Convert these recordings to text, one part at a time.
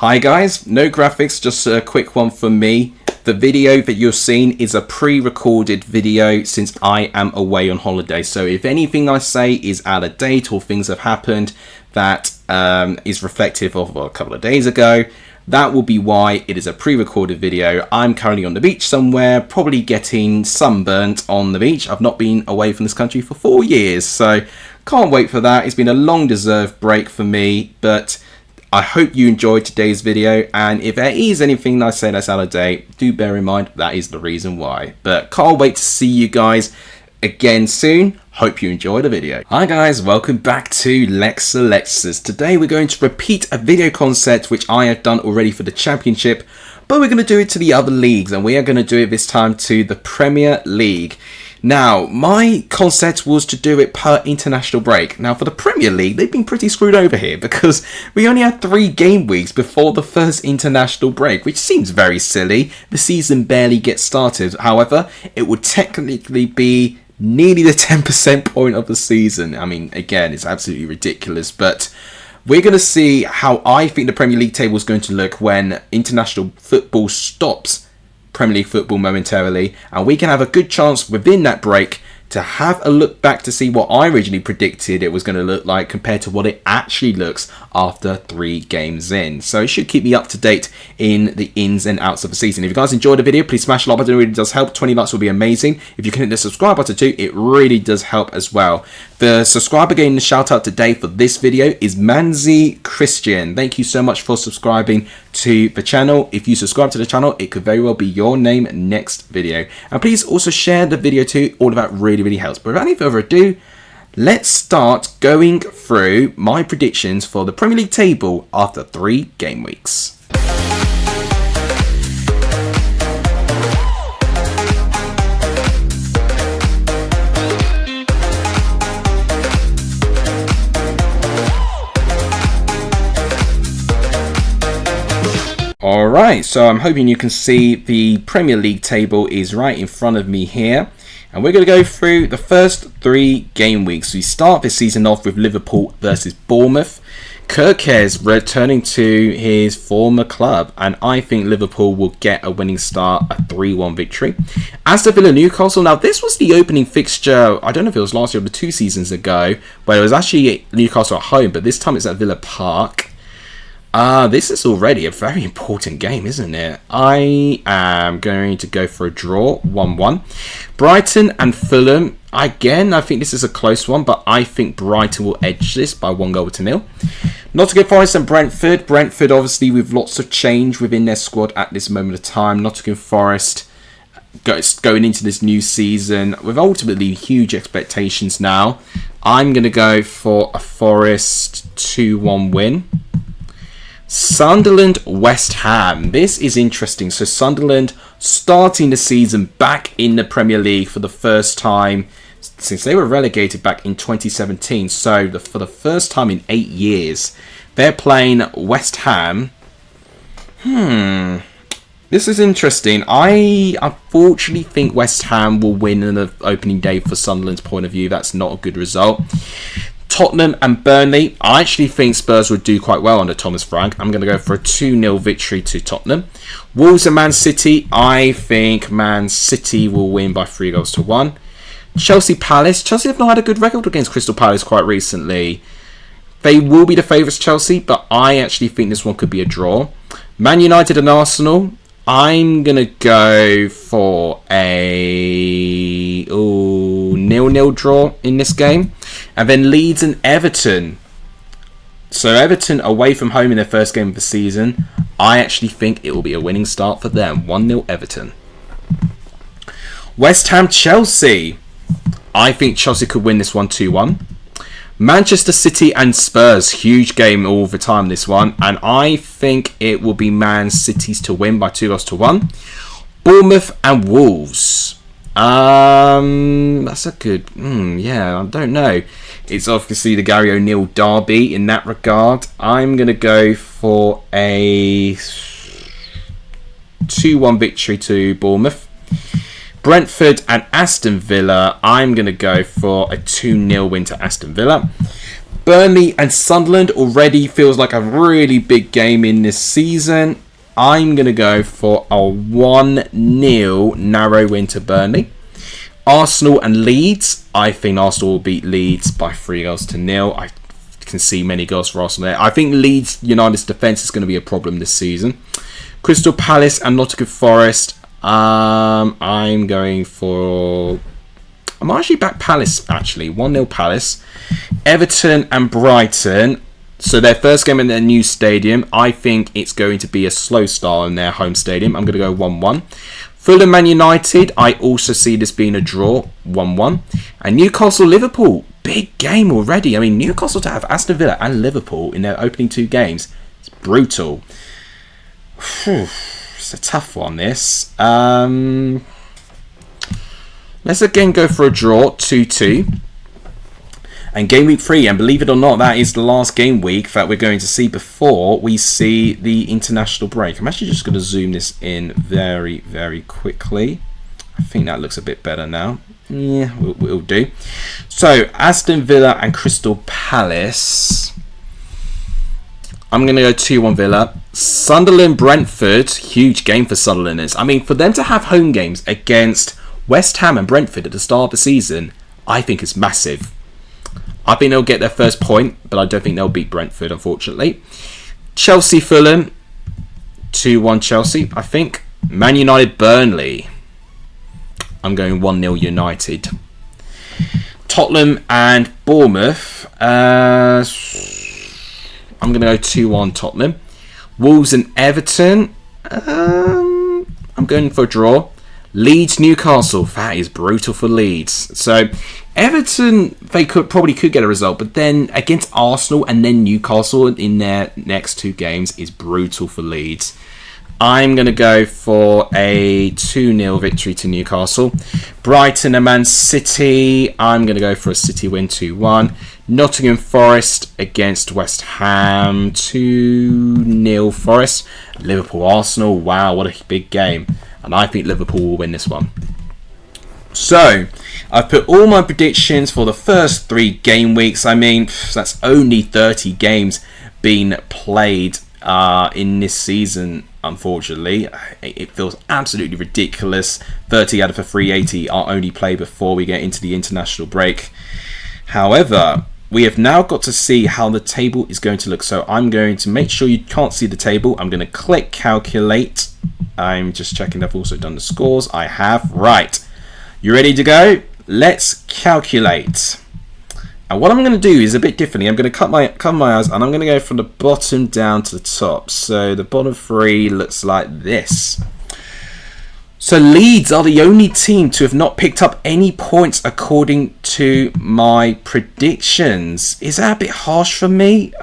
Hi guys, no graphics, just a quick one from me. The video that you're seeing is a pre-recorded video since I am away on holiday. So if anything I say is out of date or things have happened that is reflective of a couple of days ago, that will be why it is a pre-recorded video. I'm currently on the beach somewhere, probably getting sunburnt on the beach. I've not been away from this country for 4 years, so can't wait for that. It's been a long deserved break for me, but I hope you enjoyed today's video, and if there is anything I say that's out of date, do bear in mind that is the reason why. But can't wait to see you guys again soon. Hope you enjoyed the video. Hi guys, welcome back to Lex Alexis. Today we're going to repeat a video concept which I have done already for the Championship, but we're going to do it to the other leagues, and we are going to do it this time to the Premier League. Now, my concept was to do it per international break. Now, for the Premier League, they've been pretty screwed over here because we only had 3 game weeks before the first international break, which seems very silly. The season barely gets started. However, it would technically be nearly the 10% point of the season. I mean, again, it's absolutely ridiculous, but we're going to see how I think the Premier League table is going to look when international football stops Premier League football momentarily, and we can have a good chance within that break to have a look back to see what I originally predicted it was going to look like compared to what it actually looks after 3 games in. So it should keep me up to date in the ins and outs of the season. If you guys enjoyed the video, please smash the like button. It really does help. 20 likes will be amazing. If you can hit the subscribe button too, it really does help as well. The subscriber getting the shout out today for this video is Manzi Christian. Thank you so much for subscribing to the channel. If you subscribe to the channel, it could very well be your name next video. And please also share the video too. All of that really helps. But without any further ado, let's start going through my predictions for the Premier League table after 3 game weeks. Alright, so I'm hoping you can see the Premier League table is right in front of me here. And we're going to go through the first 3 game weeks. We start this season off with Liverpool versus Bournemouth. Kirkes returning to his former club, and I think Liverpool will get a winning start, a 3-1 victory. Aston Villa Newcastle. Now this was the opening fixture, I don't know if it was last year or 2 seasons ago, but it was actually Newcastle at home, but this time it's at Villa Park. This is already a very important game, isn't it? I am going to go for a draw, 1-1. Brighton and Fulham. Again, I think this is a close one, but I think Brighton will edge this by 1-0. Nottingham Forest and Brentford. Brentford, obviously, with lots of change within their squad at this moment of time. Nottingham Forest going into this new season with ultimately huge expectations now. I'm going to go for a Forest 2-1 win. Sunderland West Ham. This is interesting. So Sunderland starting the season back in the Premier League for the first time since they were relegated back in 2017. So for the first time in 8 years, they're playing West Ham. This is interesting. I unfortunately think West Ham will win in the opening day for Sunderland's point of view. That's not a good result. Tottenham and Burnley. I actually think Spurs would do quite well under Thomas Frank. I'm going to go for a 2-0 victory to Tottenham. Wolves and Man City. I think Man City will win by 3-1. Chelsea Palace. Chelsea have not had a good record against Crystal Palace quite recently. They will be the favourites, Chelsea, but I actually think this one could be a draw. Man United and Arsenal. I'm going to go for a 0-0 draw in this game. And then Leeds and Everton. So Everton away from home in their first game of the season. I actually think it will be a winning start for them. 1-0 Everton. West Ham Chelsea. I think Chelsea could win this one 2-1. Manchester City and Spurs. Huge game all the time, this one. And I think it will be Man City's to win by 2-1. Bournemouth and Wolves. That's a good... yeah, I don't know. It's obviously the Gary O'Neill derby in that regard. I'm going to go for a 2-1 victory to Bournemouth. Brentford and Aston Villa. I'm going to go for a 2-0 win to Aston Villa. Burnley and Sunderland already feels like a really big game in this season. I'm going to go for a 1-0 narrow win to Burnley. Arsenal and Leeds. I think Arsenal will beat Leeds by 3-0. I can see many goals for Arsenal there. I think Leeds United's defence is going to be a problem this season. Crystal Palace and Nottingham Forest. I'm going for... I'm actually back Palace, actually. 1-0 Palace. Everton and Brighton. So their first game in their new stadium. I think it's going to be a slow start in their home stadium. I'm going to go 1-1. Fulham Man United. I also see this being a draw. 1-1. And Newcastle Liverpool. Big game already. I mean, Newcastle to have Aston Villa and Liverpool in their opening 2 games. It's brutal. It's a tough one, this. Let's again go for a draw, 2-2. And game week 3, and believe it or not, that is the last game week that we're going to see before we see the international break. I'm actually just going to zoom this in very, very quickly. I think that looks a bit better now. Yeah, we'll do. So, Aston Villa and Crystal Palace. I'm going to go 2-1 Villa. Sunderland Brentford, huge game for Sunderlanders. I mean, for them to have home games against West Ham and Brentford at the start of the season, I think it's massive. I think they'll get their first point, but I don't think they'll beat Brentford, unfortunately. Chelsea Fulham, 2-1 Chelsea, I think. Man United Burnley. I'm going 1-0 United. Tottenham and Bournemouth. I'm going to go 2-1 Tottenham. Wolves and Everton. I'm going for a draw. Leeds Newcastle. That is brutal for Leeds. So Everton, they could get a result, but then against Arsenal and then Newcastle in their next 2 games is brutal for Leeds. I'm going to go for a 2-0 victory to Newcastle. Brighton and Man City. I'm going to go for a City win 2-1. Nottingham Forest against West Ham. 2-0 Forest. Liverpool Arsenal. Wow, what a big game. And I think Liverpool will win this one. So, I've put all my predictions for the first 3 game weeks. I mean, that's only 30 games being played in this season, unfortunately. It feels absolutely ridiculous. 30 out of the 380 are only played before we get into the international break. However, we have now got to see how the table is going to look. So I'm going to make sure you can't see the table. I'm going to click calculate. I'm just checking I've also done the scores. I have. Right. You ready to go? Let's calculate. And what I'm going to do is a bit differently. I'm going to cover my eyes and I'm going to go from the bottom down to the top. So the bottom 3 looks like this. So Leeds are the only team to have not picked up any points according to my predictions. Is that a bit harsh for me?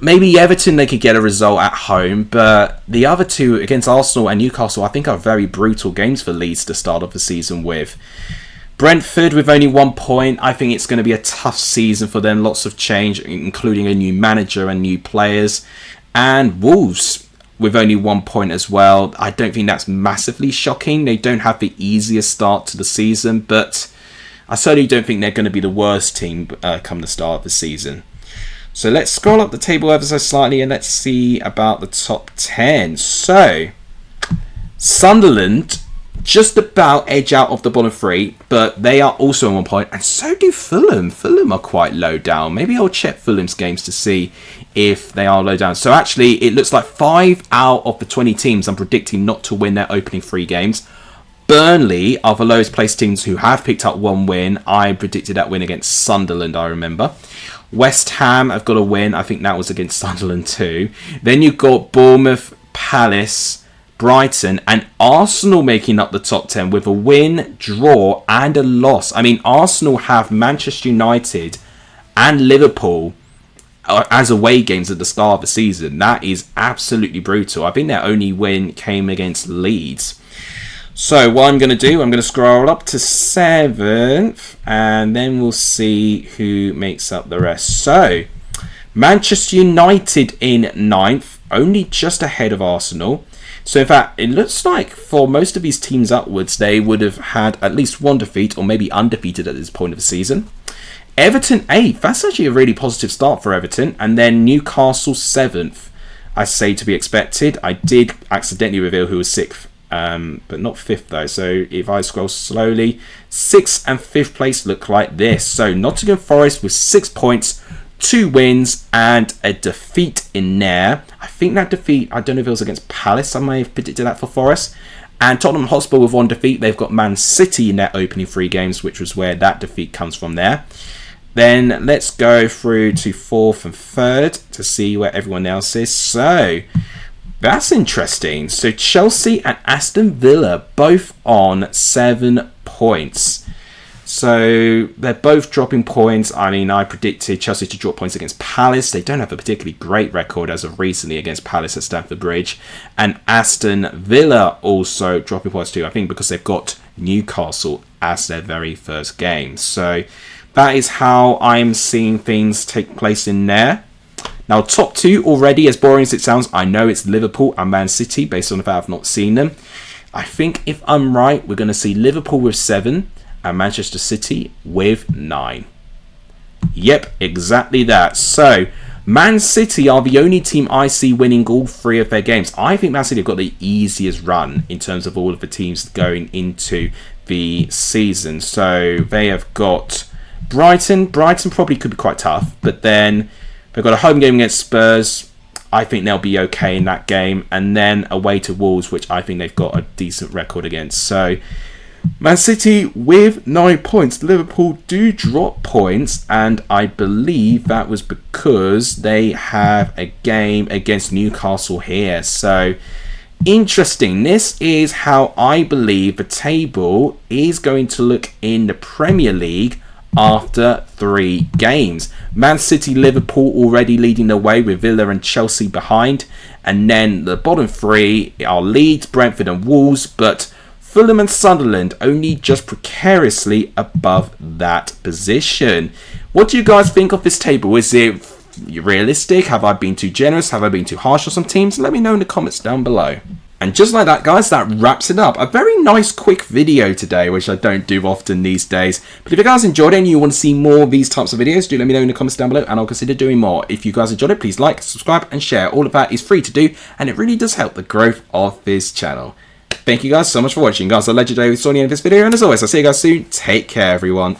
Maybe Everton, they could get a result at home, but the other 2 against Arsenal and Newcastle, I think are very brutal games for Leeds to start off the season with. Brentford with only 1 point, I think it's going to be a tough season for them. Lots of change, including a new manager and new players. And Wolves with only 1 point as well. I don't think that's massively shocking. They don't have the easiest start to the season, but I certainly don't think they're going to be the worst team come the start of the season. So let's scroll up the table ever so slightly and let's see about the top 10. So, Sunderland just about edge out of the bottom 3, but they are also on 1 point, and so do Fulham. Fulham are quite low down. Maybe I'll check Fulham's games to see if they are low down. So actually, it looks like 5 out of the 20 teams I'm predicting not to win their opening 3 games. Burnley are the lowest placed teams who have picked up 1 win. I predicted that win against Sunderland, I remember. West Ham have got a win. I think that was against Sunderland too. Then you've got Bournemouth, Palace, Brighton and Arsenal making up the top 10 with a win, draw and a loss. I mean, Arsenal have Manchester United and Liverpool as away games at the start of the season. That is absolutely brutal. I think their only win came against Leeds. So what I'm going to do, I'm going to scroll up to 7th and then we'll see who makes up the rest. So Manchester United in 9th, only just ahead of Arsenal. So in fact, it looks like for most of these teams upwards, they would have had at least 1 defeat or maybe undefeated at this point of the season. Everton 8th. That's actually a really positive start for Everton. And then Newcastle 7th. I say to be expected. I did accidentally reveal who was 6th. But not 5th though. So if I scroll slowly, 6th and 5th place look like this. So Nottingham Forest with 6 points, 2 wins and a defeat in there. I think that defeat, I don't know if it was against Palace. I may have predicted that for Forest. And Tottenham Hotspur with 1 defeat. They've got Man City in their opening 3 games, which was where that defeat comes from there. Then let's go through to 4th and 3rd to see where everyone else is. So that's interesting. So Chelsea and Aston Villa both on 7 points. So they're both dropping points. I mean, I predicted Chelsea to drop points against Palace. They don't have a particularly great record as of recently against Palace at Stamford Bridge. And Aston Villa also dropping points too, I think because they've got Newcastle as their very first game. So that is how I'm seeing things take place in there. Now, top 2 already, as boring as it sounds, I know it's Liverpool and Man City based on the fact I've not seen them. I think if I'm right, we're going to see Liverpool with 7 and Manchester City with 9. Yep, exactly that. So, Man City are the only team I see winning all 3 of their games. I think Man City have got the easiest run in terms of all of the teams going into the season. So, they have got Brighton. Brighton probably could be quite tough, but then they've got a home game against Spurs. I think they'll be okay in that game. And then away to Wolves, which I think they've got a decent record against. So, Man City with 9 points. Liverpool do drop points, and I believe that was because they have a game against Newcastle here. So, interesting. This is how I believe the table is going to look in the Premier League after 3 games. Man City, Liverpool already leading the way with Villa and Chelsea behind. And then the bottom 3 are Leeds, Brentford and Wolves, but Fulham and Sunderland only just precariously above that position. What do you guys think of this table? Is it realistic? Have I been too generous? Have I been too harsh on some teams? Let me know in the comments down below. And just like that, guys, that wraps it up. A very nice quick video today, which I don't do often these days. But if you guys enjoyed it and you want to see more of these types of videos, do let me know in the comments down below and I'll consider doing more. If you guys enjoyed it, please like, subscribe and share. All of that is free to do and it really does help the growth of this channel. Thank you guys so much for watching. Guys, I'll let you know with the end of this video. And as always, I'll see you guys soon. Take care, everyone.